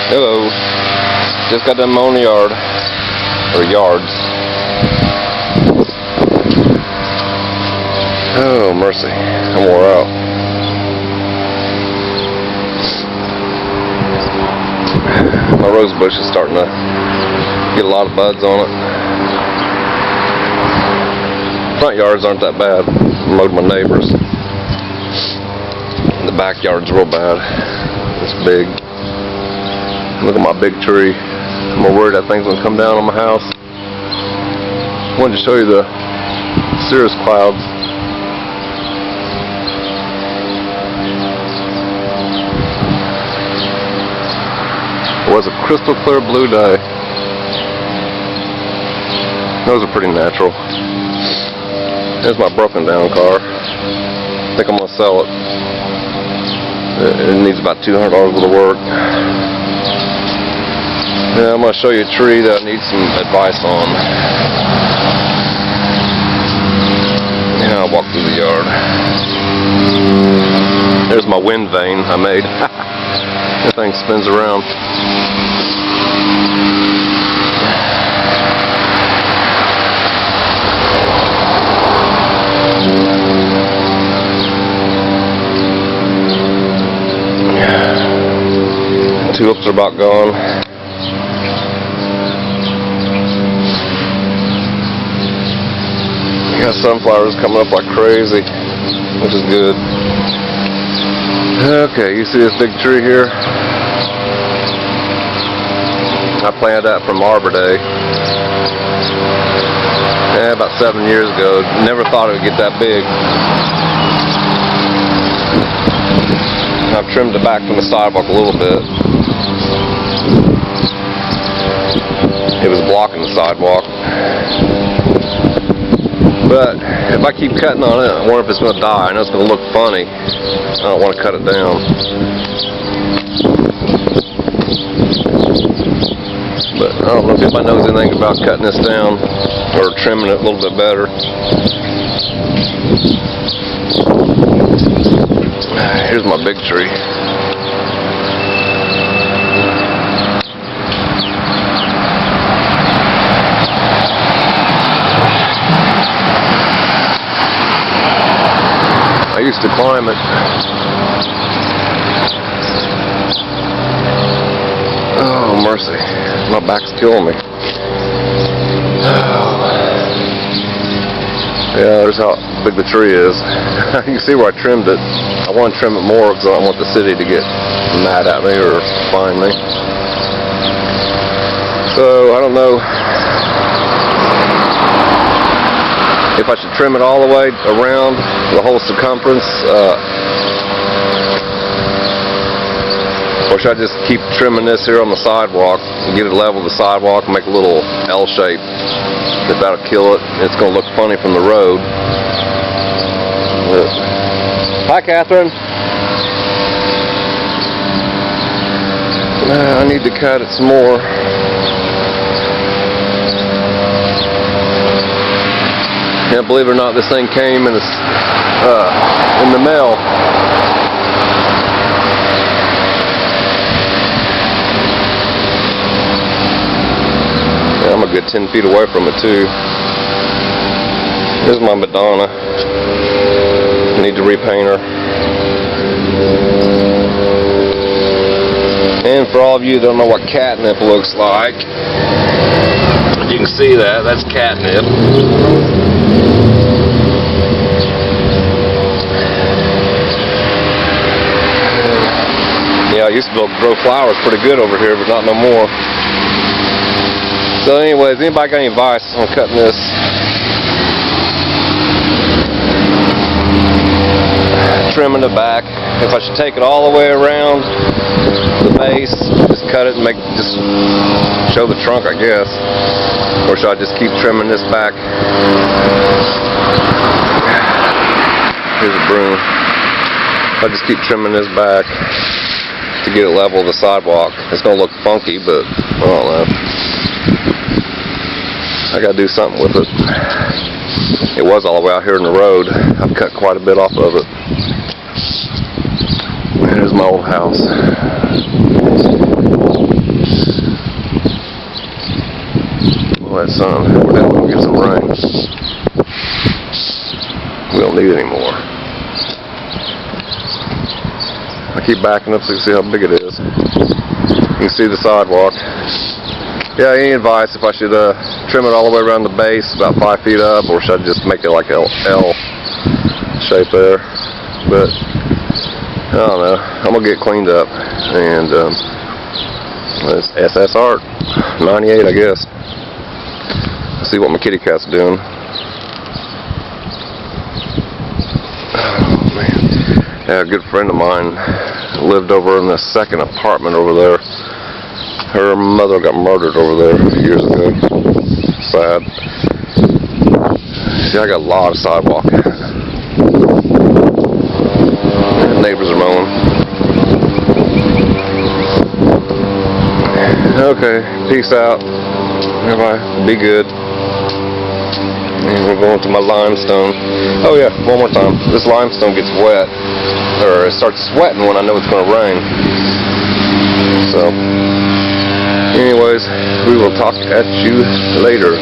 Hello. Just got done mowing the yard. Or yards. Oh, mercy. I'm wore out. My rose bush is starting to get a lot of buds on it. Front yards aren't that bad. I mowed my neighbors. The backyard's real bad. It's big. Look at my big tree. I'm worried that thing's gonna come down on my house. I wanted to show you the cirrus clouds. It was a crystal clear blue day. Those are pretty natural. There's my broken down car. I think I'm gonna sell it. It needs about $200 worth of work. Yeah, I'm gonna show you a tree that I need some advice on. Yeah, I'll walk through the yard. There's my wind vane I made. That thing spins around. Tulips are about gone. We got sunflowers coming up like crazy, which is good. Okay, you see this big tree here? I planted that from Arbor Day. Yeah, about 7 years ago. Never thought it would get that big. I've trimmed it back from the sidewalk a little bit. It was blocking the sidewalk. But if I keep cutting on it, I wonder if it's going to die. I know it's going to look funny. I don't want to cut it down. But I don't know if anybody knows anything about cutting this down or trimming it a little bit better. Here's my big tree. I used to climb it. Oh, mercy. My back's killing me. Yeah, there's how big the tree is. You can see where I trimmed it. I want to trim it more because I don't want the city to get mad at me or fine me. So, I don't know if I should trim it all the way around the whole circumference, or should I just keep trimming this here on the sidewalk and get it level with the sidewalk and make a little L shape? If that'll kill it, it's going to look funny from the road. But, hi, Catherine. I need to cut it some more. Yeah, believe it or not, this thing came in the mail. Yeah, I'm a good 10 feet away from it too. This is my Madonna. I need to repaint her. And for all of you that don't know what catnip looks like, you can see that. That's catnip. Yeah, I used to be able to grow flowers pretty good over here, but not no more. So anyways, anybody got any advice on cutting this? Trimming the back. If I should take it all the way around the base, just cut it and just show the trunk, I guess. Or should I just keep trimming this back? Here's a broom. If I just keep trimming this back to get it level with the sidewalk. It's going to look funky, but I don't know. I got to do something with it. It was all the way out here in the road. I've cut quite a bit off of it. There's my old house. that sun. We're definitely gonna get some rain. We don't need it anymore. I keep backing up so you can see how big it is. You can see the sidewalk. Yeah, any advice if I should trim it all the way around the base, about 5 feet up, or should I just make it like a L shape there? But I don't know. I'm gonna get cleaned up, and it's SS Art 98, I guess. Let's see what my kitty cat's doing. Oh man, yeah, a good friend of mine lived over in the second apartment over there. Her mother got murdered over there years ago. Sad. See, I got a lot of sidewalk. The neighbors are mowing. Okay, peace out. Everybody, be good. And we're going to my limestone. Oh yeah, one more time. This limestone gets wet, or it starts sweating when I know it's going to rain. So, anyways, we will talk at you later,